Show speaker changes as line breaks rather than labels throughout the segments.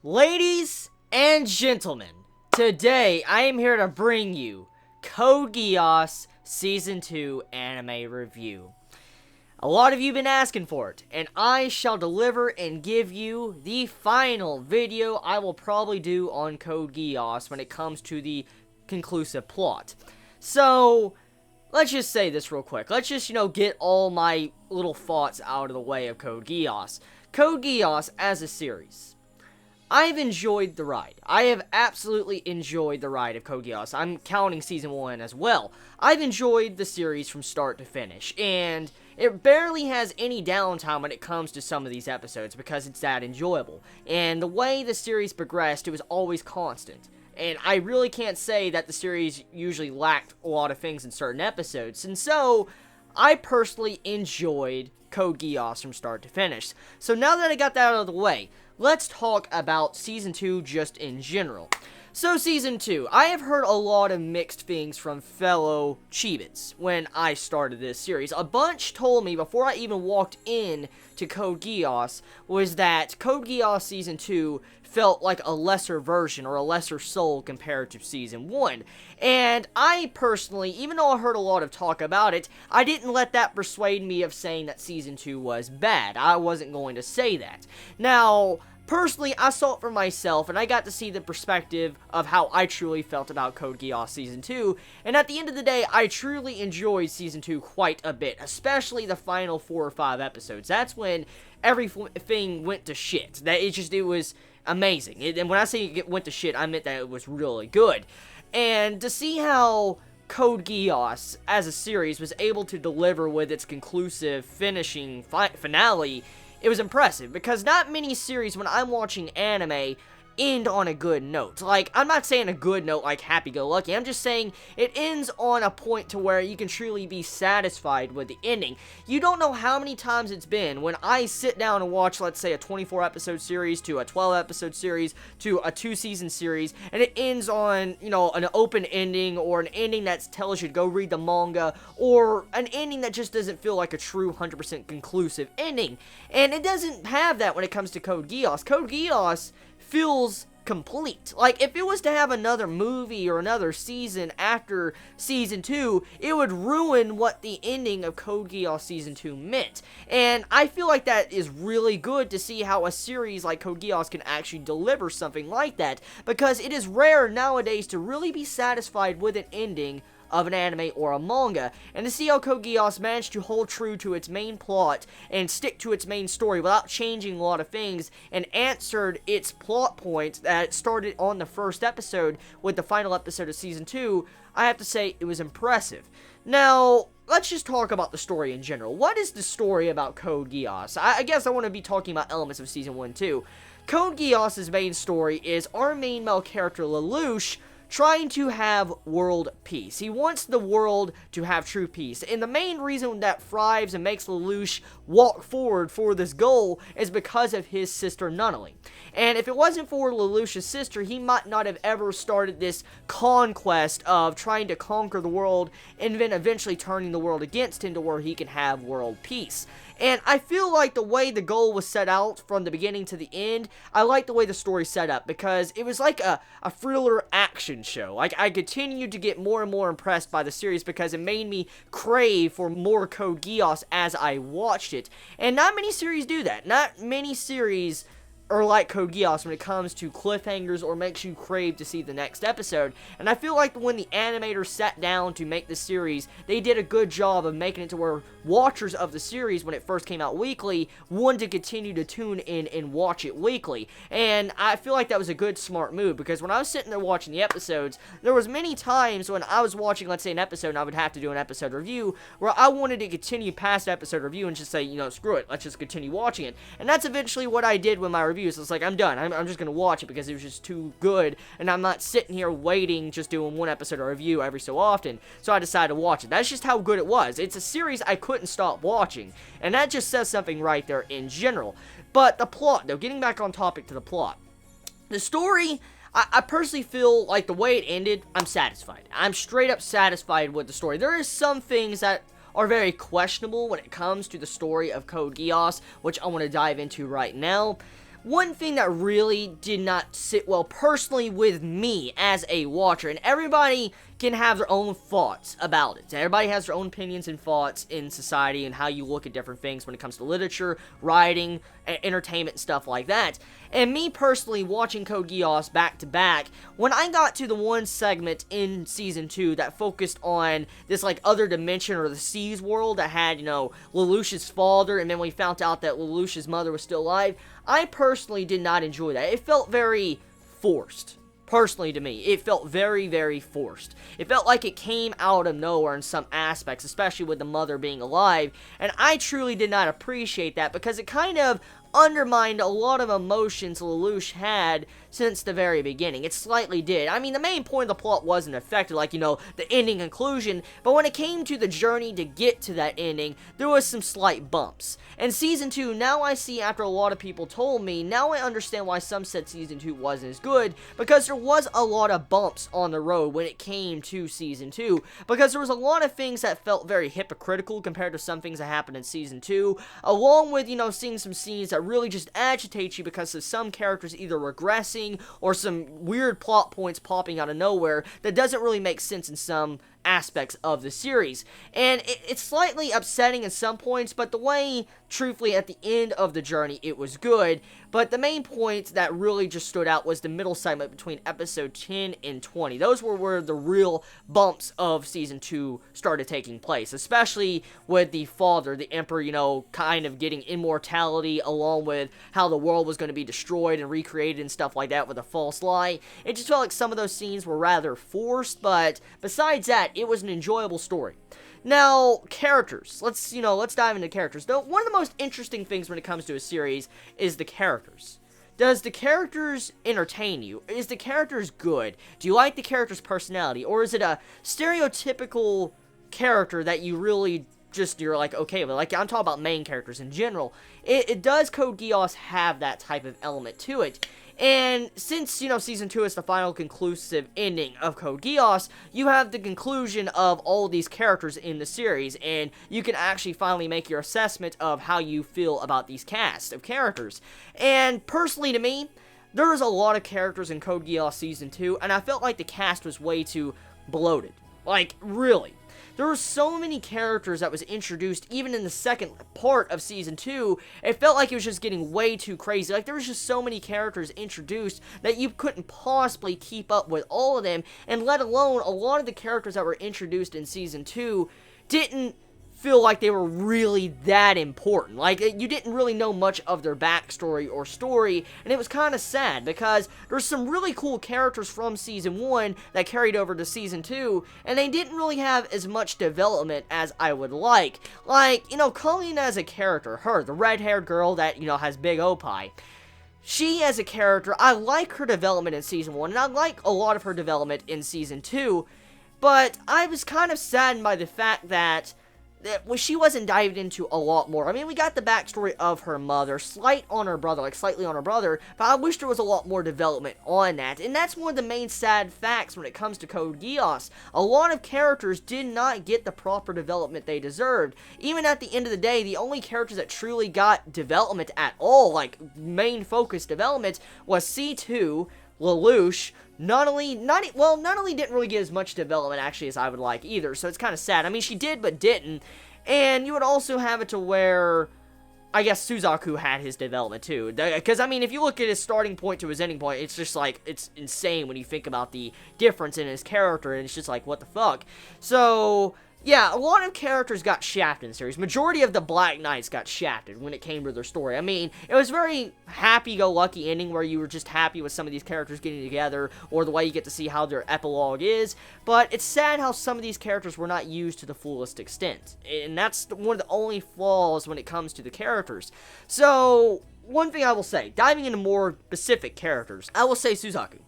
Ladies and gentlemen, today I am here to bring you Code Geass Season 2 Anime Review. A lot of you have been asking for it, and I shall deliver and give you the final video I will probably do on Code Geass when it comes to the conclusive plot. So, let's just say this real quick. Let's just, get all my little thoughts out of the way of Code Geass. Code Geass as a series. I've enjoyed the ride. I have absolutely enjoyed the ride of Code Geass. I'm counting Season 1 as well. I've enjoyed the series from start to finish, and it barely has any downtime when it comes to some of these episodes because it's that enjoyable. And the way the series progressed, it was always constant. And I really can't say that the series usually lacked a lot of things in certain episodes. And so, I personally enjoyed Code Geass from start to finish. So now that I got that out of the way, let's talk about Season 2 just in general. So Season 2, I have heard a lot of mixed things from fellow Chibits when I started this series. A bunch told me before I even walked in to Code Geass was that Code Geass Season 2 felt like a lesser version or a lesser soul compared to Season 1. And I personally, even though I heard a lot of talk about it, I didn't let that persuade me of saying that Season 2 was bad. I wasn't going to say that. Now, personally, I saw it for myself, and I got to see the perspective of how I truly felt about Code Geass Season 2, and at the end of the day, I truly enjoyed Season 2 quite a bit, especially the final 4 or 5 episodes. That's when everything went to shit. It was amazing. And when I say it went to shit, I meant that it was really good. And to see how Code Geass, as a series, was able to deliver with its conclusive finishing finale, it was impressive, because not many series, when I'm watching anime, end on a good note. Like, I'm not saying a good note like happy-go-lucky, I'm just saying it ends on a point to where you can truly be satisfied with the ending. You don't know how many times it's been when I sit down and watch, let's say, a 24-episode series to a 12-episode series to a 2-season series, and it ends on, an open ending, or an ending that tells you to go read the manga, or an ending that just doesn't feel like a true 100% conclusive ending. And it doesn't have that when it comes to Code Geass. Code Geass feels complete. Like, if it was to have another movie or another season after Season 2, it would ruin what the ending of Code Geass Season 2 meant. And I feel like that is really good to see how a series like Code Geass can actually deliver something like that, because it is rare nowadays to really be satisfied with an ending of an anime or a manga, and to see how Code Geass managed to hold true to its main plot and stick to its main story without changing a lot of things, and answered its plot point that started on the first episode with the final episode of Season 2, I have to say it was impressive. Now, let's just talk about the story in general. What is the story about Code Geass? I guess I want to be talking about elements of Season 1 too. Code Geass' main story is our main male character, Lelouch, trying to have world peace. He wants the world to have true peace. And the main reason that thrives and makes Lelouch walk forward for this goal is because of his sister Nunnally. And if it wasn't for Lelouch's sister, he might not have ever started this conquest of trying to conquer the world and then eventually turning the world against him to where he can have world peace. And I feel like the way the goal was set out from the beginning to the end, I like the way the story set up, because it was like a thriller action show. Like, I continued to get more and more impressed by the series because it made me crave for more Code Geass as I watched it. And not many series do that. Not many series are like Code Geass when it comes to cliffhangers or makes you crave to see the next episode. And I feel like when the animators sat down to make the series, they did a good job of making it to where watchers of the series, when it first came out weekly, wanted to continue to tune in and watch it weekly. And I feel like that was a good, smart move, because when I was sitting there watching the episodes, there was many times when I was watching, let's say, an episode, and I would have to do an episode review, where I wanted to continue past episode review and just say, screw it, let's just continue watching it. And that's eventually what I did with my reviews. It's like, I'm done. I'm just going to watch it because it was just too good, and I'm not sitting here waiting, just doing one episode of review every so often, so I decided to watch it. That's just how good it was. It's a series I couldn't stop watching, and that just says something right there in general. But the plot, though, getting back on topic to the plot. The story, I personally feel like the way it ended, I'm satisfied. I'm straight up satisfied with the story. There is some things that are very questionable when it comes to the story of Code Geass, which I want to dive into right now. one thing that really did not sit well personally with me as a watcher, and everybody can have their own thoughts about it. Everybody has their own opinions and thoughts in society and how you look at different things when it comes to literature, writing, entertainment, and stuff like that. And me personally, watching Code Geass back to back, when I got to the one segment in Season 2 that focused on this, like, other dimension or the Seas world that had, you know, Lelouch's father, and then we found out that Lelouch's mother was still alive, I personally did not enjoy that. It felt very forced. Personally, to me, it felt very, very forced. It felt like it came out of nowhere in some aspects, especially with the mother being alive, and I truly did not appreciate that because it kind of undermined a lot of emotions Lelouch had since the very beginning. It slightly did. I mean, the main point of the plot wasn't affected, like, you know, the ending conclusion, but when it came to the journey to get to that ending, there was some slight bumps. And Season 2, now I see, after a lot of people told me, now I understand why some said Season 2 wasn't as good, because there was a lot of bumps on the road when it came to Season 2, because there was a lot of things that felt very hypocritical compared to some things that happened in Season 2, along with, you know, seeing some scenes that really just agitate you because of some characters either regressing or some weird plot points popping out of nowhere that doesn't really make sense in some aspects of the series. And it's slightly upsetting at some points, but the way, truthfully, at the end of the journey, it was good. But the main point that really just stood out was the middle segment between episode 10 and 20. Those were where the real bumps of Season 2 started taking place, especially with the father, the Emperor, you know, kind of getting immortality, along with how the world was going to be destroyed and recreated and stuff like that with a false lie. It just felt like some of those scenes were rather forced, but besides that, it was an enjoyable story. Now, characters. Let's dive into characters. Though, one of the most interesting things when it comes to a series is the characters. Does the characters entertain you? Is the characters good? Do you like the character's personality? Or is it a stereotypical character that you really you're like, okay, but like, I'm talking about main characters in general. It does Code Geass have that type of element to it? And since, you know, Season 2 is the final conclusive ending of Code Geass, you have the conclusion of all of these characters in the series, and you can actually finally make your assessment of how you feel about these cast of characters. And personally to me, there's a lot of characters in Code Geass Season 2, and I felt like the cast was way too bloated. Like, really. There were so many characters that was introduced, even in the second part of Season 2, it felt like it was just getting way too crazy. Like, there was just so many characters introduced that you couldn't possibly keep up with all of them, and let alone, a lot of the characters that were introduced in Season 2 didn't feel like they were really that important. Like, you didn't really know much of their backstory or story, and it was kind of sad, because there's some really cool characters from Season 1 that carried over to Season 2, and they didn't really have as much development as I would like. Like, you know, Colleen as a character, her, the red-haired girl that, you know, has big opie. She, as a character, I like her development in Season 1, and I like a lot of her development in Season 2, but I was kind of saddened by the fact that she wasn't dived into a lot more. I mean, we got the backstory of her mother, slightly on her brother, but I wish there was a lot more development on that, and that's one of the main sad facts when it comes to Code Geass. A lot of characters did not get the proper development they deserved. Even at the end of the day, the only characters that truly got development at all, like main focus development, was C2, Lelouch. Not only didn't really get as much development actually as I would like either, so it's kind of sad. I mean, she did but didn't, and you would also have it to where, I guess, Suzaku had his development too, because I mean, if you look at his starting point to his ending point, it's just like, it's insane when you think about the difference in his character, and it's just like, what the fuck. So yeah, a lot of characters got shafted in the series. Majority of the Black Knights got shafted when it came to their story. I mean, it was very happy-go-lucky ending where you were just happy with some of these characters getting together, or the way you get to see how their epilogue is, but it's sad how some of these characters were not used to the fullest extent, and that's one of the only flaws when it comes to the characters. So, one thing I will say, diving into more specific characters, I will say Suzaku.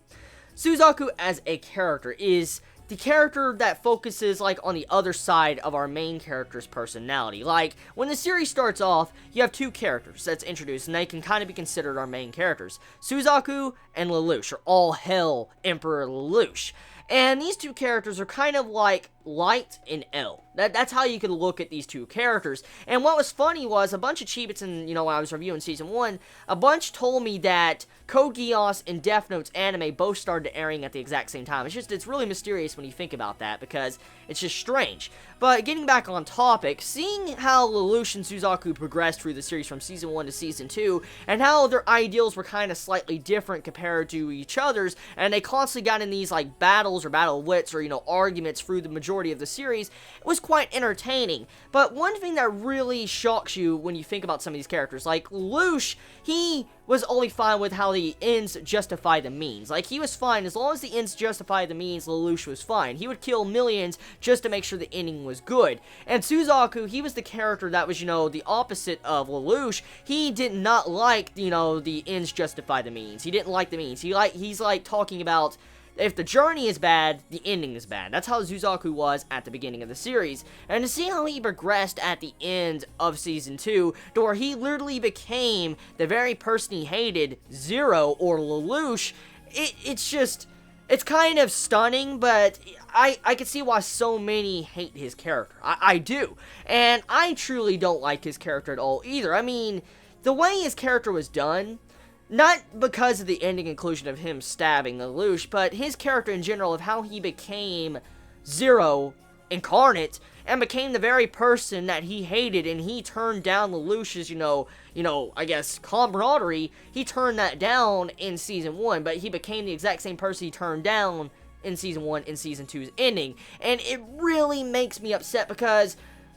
Suzaku as a character is the character that focuses, like, on the other side of our main character's personality. Like, when the series starts off, you have two characters that's introduced, and they can kind of be considered our main characters. Suzaku and Lelouch, or all hell Emperor Lelouch. And these two characters are kind of like Light and L. That's how you could look at these two characters. And what was funny was a bunch of Chibits, and when I was reviewing Season 1, a bunch told me that Code Geass and Death Note's anime both started airing at the exact same time. It's really mysterious when you think about that, because it's just strange. But getting back on topic, seeing how Lelouch and Suzaku progressed through the series from Season 1 to Season 2, and how their ideals were kind of slightly different compared to each other's, and they constantly got in these, like, battles or battle wits or, arguments through the majority of the series, it was quite entertaining. But one thing that really shocks you when you think about some of these characters, like Lelouch, he was only fine with how the ends justify the means. Like, he was fine. As long as the ends justify the means, Lelouch was fine. He would kill millions just to make sure the ending was good. And Suzaku, he was the character that was, the opposite of Lelouch. He did not like, the ends justify the means. He didn't like the means. He's like talking about, if the journey is bad, the ending is bad. That's how Suzaku was at the beginning of the series. And to see how he progressed at the end of Season 2, to where he literally became the very person he hated, Zero, or Lelouch, it's kind of stunning, but I can see why so many hate his character. I do. And I truly don't like his character at all either. I mean, the way his character was done, not because of the ending inclusion of him stabbing Lelouch, but his character in general, of how he became Zero incarnate and became the very person that he hated, and he turned down Lelouch's, I guess, camaraderie. He turned that down in Season 1, but he became the exact same person he turned down in Season 1 in Season 2's ending. And it really makes me upset, because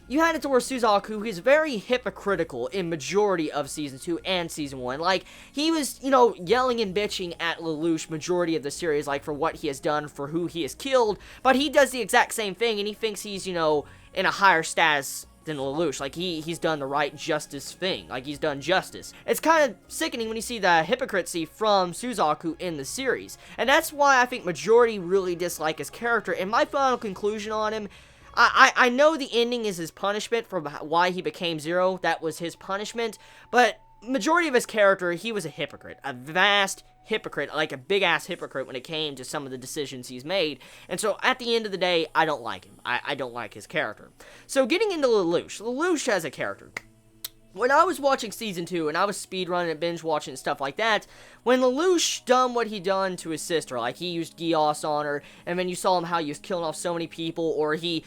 you had it to where Suzaku, he's very hypocritical in majority of Season 2 and Season 1. Like, he was, yelling and bitching at Lelouch majority of the series, like, for what he has done, for who he has killed, but he does the exact same thing, and he thinks he's, in a higher status than Lelouch. Like, he's done the right justice thing. Like, he's done justice. It's kind of sickening when you see the hypocrisy from Suzaku in the series, and that's why I think majority really dislike his character. And my final conclusion on him, I know the ending is his punishment for why he became Zero. That was his punishment. But majority of his character, he was a hypocrite. A vast hypocrite. Like a big-ass hypocrite when it came to some of the decisions he's made. And so, at the end of the day, I don't like him. I don't like his character. So, getting into Lelouch. Lelouch as a character. When I was watching Season 2, and I was speedrunning and binge-watching and stuff like that, when Lelouch done what he done to his sister, like he used Geass on her, and then you saw him how he was killing off so many people, or he,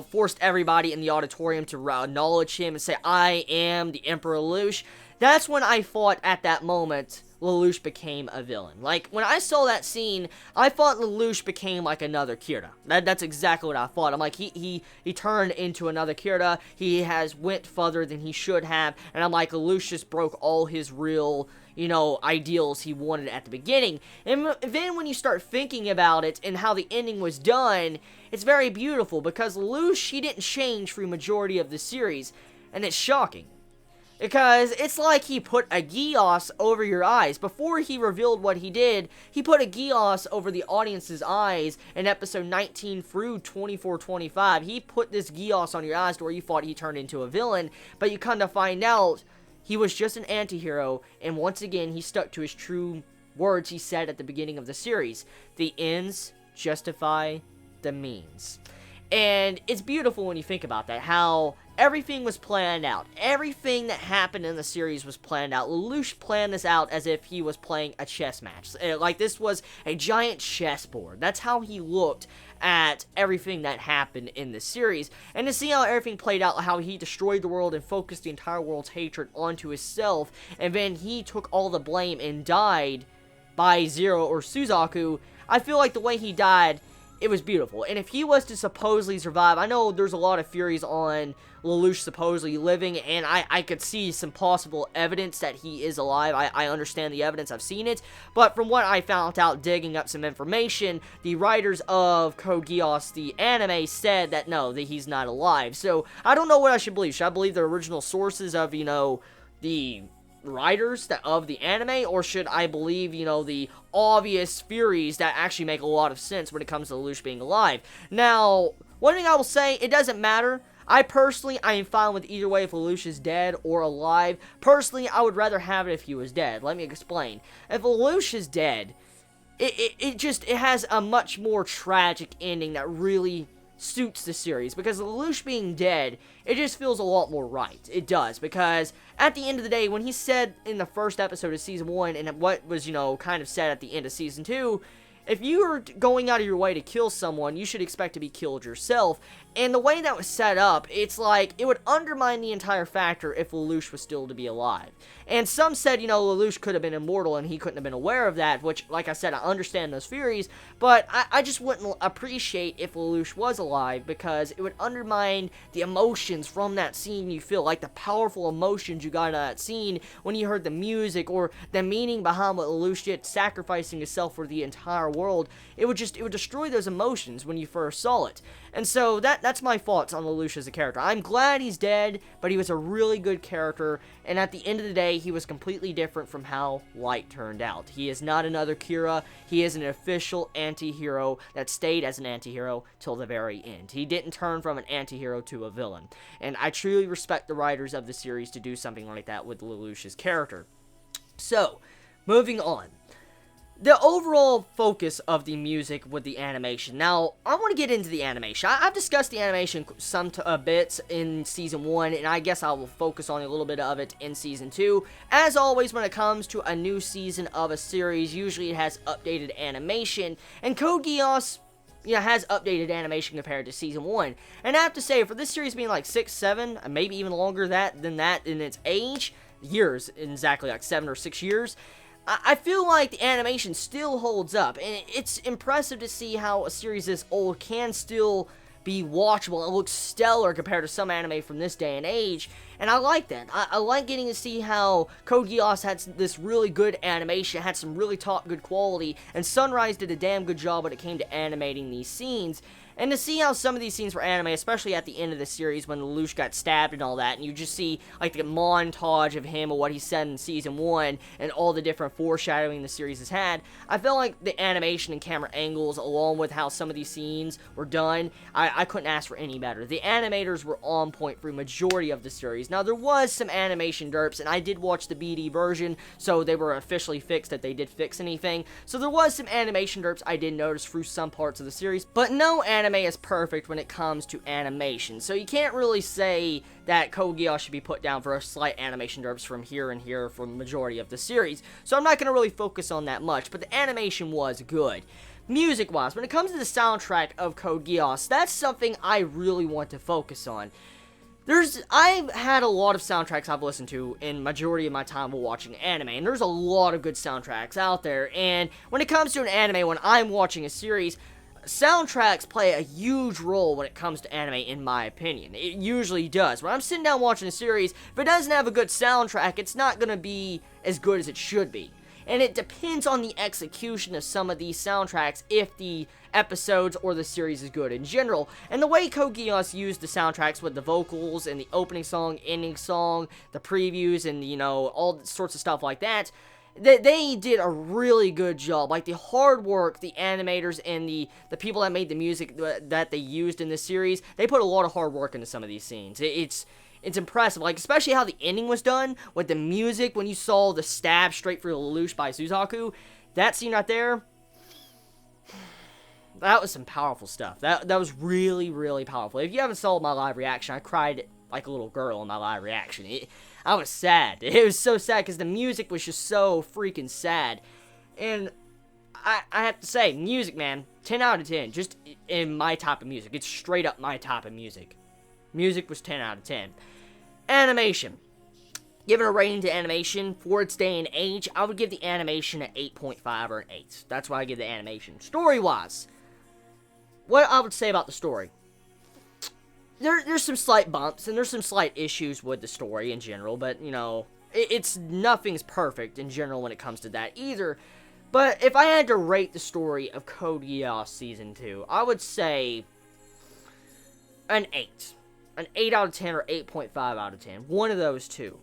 forced everybody in the auditorium to acknowledge him and say, I am the Emperor Lelouch, that's when I thought at that moment Lelouch became a villain. Like, when I saw that scene, I thought Lelouch became, like, another Kira. That's exactly what I thought. I'm like, he turned into another Kira. He has went further than he should have. And I'm like, Lelouch just broke all his real, ideals he wanted at the beginning. And then when you start thinking about it and how the ending was done, it's very beautiful, because Lelouch, he didn't change through majority of the series. And it's shocking. Because it's like he put a Geass over your eyes. Before he revealed what he did, he put a Geass over the audience's eyes in episode 19 through 24-25. He put this Geass on your eyes to where you thought he turned into a villain, but you kind of find out he was just an anti-hero, and once again, he stuck to his true words he said at the beginning of the series. The ends justify the means. And it's beautiful when you think about that, how everything was planned out. Everything that happened in the series was planned out. Lelouch planned this out as if he was playing a chess match. Like, this was a giant chessboard. That's how he looked at everything that happened in the series. And to see how everything played out, how he destroyed the world and focused the entire world's hatred onto himself, and then he took all the blame and died by Zero or Suzaku, I feel like the way he died, it was beautiful. And if he was to supposedly survive, I know there's a lot of theories on Lelouch supposedly living, and I could see some possible evidence that he is alive. I understand the evidence, I've seen it, but from what I found out digging up some information, the writers of Code Geass, the anime, said that no, that he's not alive. So, I don't know what I should believe. Should I believe the original sources of, the writers of the anime, or should I believe, the obvious theories that actually make a lot of sense when it comes to Lelouch being alive? Now, one thing I will say, it doesn't matter. I am fine with either way if Lelouch is dead or alive. Personally, I would rather have it if he was dead. Let me explain. If Lelouch is dead, it has a much more tragic ending that really suits the series, because Lelouch being dead, it just feels a lot more right. It does, because at the end of the day, when he said in the first episode of Season 1, and what was, kind of said at the end of Season 2, if you are going out of your way to kill someone, you should expect to be killed yourself. And the way that was set up, it's like, it would undermine the entire factor if Lelouch was still to be alive. And some said, Lelouch could have been immortal and he couldn't have been aware of that, which, like I said, I understand those theories, but I just wouldn't appreciate if Lelouch was alive, because it would undermine the emotions from that scene you feel, like the powerful emotions you got out of that scene when you heard the music, or the meaning behind what Lelouch did, sacrificing himself for the entire world. It would destroy those emotions when you first saw it. And so that's my thoughts on Lelouch as a character. I'm glad he's dead, but he was a really good character, and at the end of the day, he was completely different from how Light turned out. He is not another Kira. He is an official anti-hero that stayed as an anti-hero till the very end. He didn't turn from an anti-hero to a villain, and I truly respect the writers of the series to do something like that with Lelouch's character. So, moving on. The overall focus of the music with the animation. Now, I want to get into the animation. I've discussed the animation some bits in Season 1, and I guess I will focus on a little bit of it in Season 2. As always, when it comes to a new season of a series, usually it has updated animation, and Code Geass, has updated animation compared to Season 1. And I have to say, for this series being like 6, 7, maybe even longer than that in its age, years, exactly like 7 or 6 years, I feel like the animation still holds up, and it's impressive to see how a series this old can still be watchable and look stellar compared to some anime from this day and age, and I like that. I like getting to see how Code Geass had this really good animation, had some really top good quality, and Sunrise did a damn good job when it came to animating these scenes. And to see how some of these scenes were anime, especially at the end of the series when Lelouch got stabbed and all that, and you just see, like, the montage of him or what he said in Season 1, and all the different foreshadowing the series has had, I felt like the animation and camera angles, along with how some of these scenes were done, I couldn't ask for any better. The animators were on point for the majority of the series. Now, there was some animation derps, and I did watch the BD version, so they were officially fixed that they did fix anything. So there was some animation derps I did notice through some parts of the series, but no anime is perfect when it comes to animation, so you can't really say that Code Geass should be put down for a slight animation derps from here and here for the majority of the series, so I'm not going to really focus on that much, but the animation was good. Music-wise, when it comes to the soundtrack of Code Geass, that's something I really want to focus on. I've had a lot of soundtracks I've listened to in majority of my time while watching anime, and there's a lot of good soundtracks out there, and when it comes to an anime, when I'm watching a series, soundtracks play a huge role when it comes to anime, in my opinion. It usually does. When I'm sitting down watching a series, if it doesn't have a good soundtrack, it's not going to be as good as it should be. And it depends on the execution of some of these soundtracks if the episodes or the series is good in general. And the way Code Geass used the soundtracks with the vocals and the opening song, ending song, the previews, and, all sorts of stuff like that, they did a really good job. Like, the hard work, the animators, and the people that made the music that they used in this series, they put a lot of hard work into some of these scenes. It's impressive, like, especially how the ending was done, with the music, when you saw the stab straight through Lelouch by Suzaku. That scene right there, that was some powerful stuff. That was really, really powerful. If you haven't saw my live reaction, I cried like a little girl in my live reaction. I was sad. It was so sad because the music was just so freaking sad. And I have to say, music, man, 10 out of 10. Just in my type of music. It's straight up my type of music. Music was 10 out of 10. Animation. Giving a rating to animation for its day and age, I would give the animation an 8.5 or an 8. That's what I give the animation. Story-wise, what I would say about the story. There's some slight bumps, and there's some slight issues with the story in general, but, nothing's perfect in general when it comes to that either. But if I had to rate the story of Code Geass Season 2, I would say an 8. An 8 out of 10 or 8.5 out of 10. One of those two.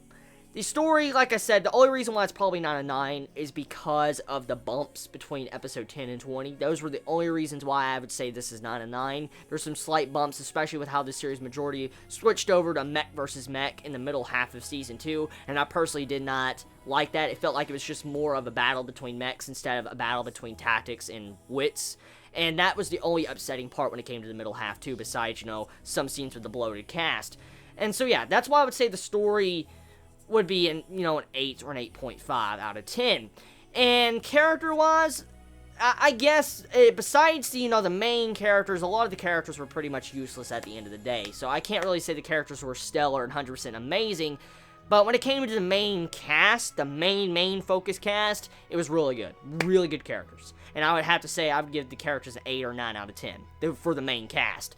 The story, like I said, the only reason why it's probably not a 9 is because of the bumps between episode 10 and 20. Those were the only reasons why I would say this is not a 9. There's some slight bumps, especially with how the series majority switched over to mech versus mech in the middle half of Season 2, and I personally did not like that. It felt like it was just more of a battle between mechs instead of a battle between tactics and wits. And that was the only upsetting part when it came to the middle half, too, besides, some scenes with the bloated cast. And so, yeah, that's why I would say the story would be, an 8 or an 8.5 out of 10. And character-wise, I guess, besides, the main characters, a lot of the characters were pretty much useless at the end of the day. So I can't really say the characters were stellar and 100% amazing. But when it came to the main cast, the main focus cast, it was really good. Really good characters. And I would have to say I would give the characters an 8 or 9 out of 10 for the main cast.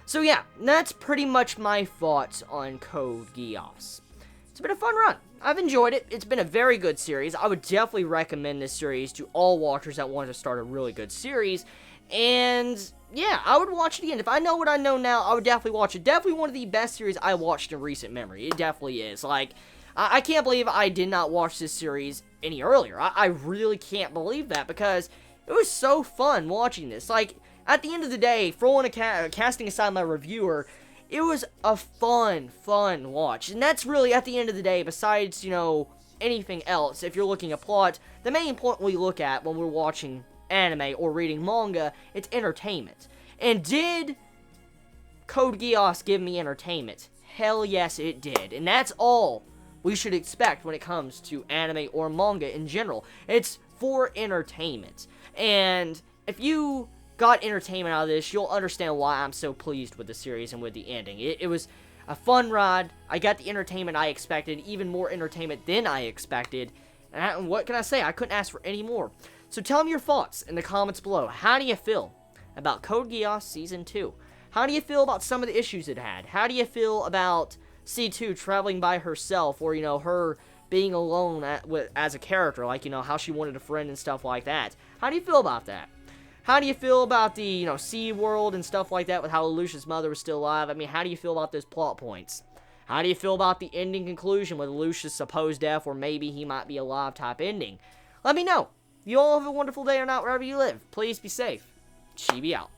So yeah, that's pretty much my thoughts on Code Geass. It's been a fun run. I've enjoyed it. It's been a very good series. I would definitely recommend this series to all watchers that want to start a really good series. And yeah, I would watch it again. If I know what I know now, I would definitely watch it. Definitely one of the best series I watched in recent memory. It definitely is. Like, I can't believe I did not watch this series any earlier. I really can't believe that, because it was so fun watching this. Like, at the end of the day, throwing casting aside my reviewer, it was a fun watch. And that's really, at the end of the day, besides, anything else, if you're looking at plot, the main point we look at when we're watching anime or reading manga, it's entertainment. And did Code Geass give me entertainment? Hell yes, it did. And that's all we should expect when it comes to anime or manga in general. It's for entertainment. And if you got entertainment out of this, you'll understand why I'm so pleased with the series and with the ending. It was a fun ride. I got the entertainment I expected, even more entertainment than I expected. And what can I say? I couldn't ask for any more. So tell me your thoughts in the comments below. How do you feel about Code Geass Season 2? How do you feel about some of the issues it had? How do you feel about C2 traveling by herself, or, her being alone as a character, like, how she wanted a friend and stuff like that? How do you feel about that? How do you feel about the, Sea World and stuff like that, with how Lelouch's mother was still alive? I mean, how do you feel about those plot points? How do you feel about the ending conclusion with Lelouch's supposed death, or maybe he might be alive type ending? Let me know. You all have a wonderful day or not, wherever you live. Please be safe. Chibi out.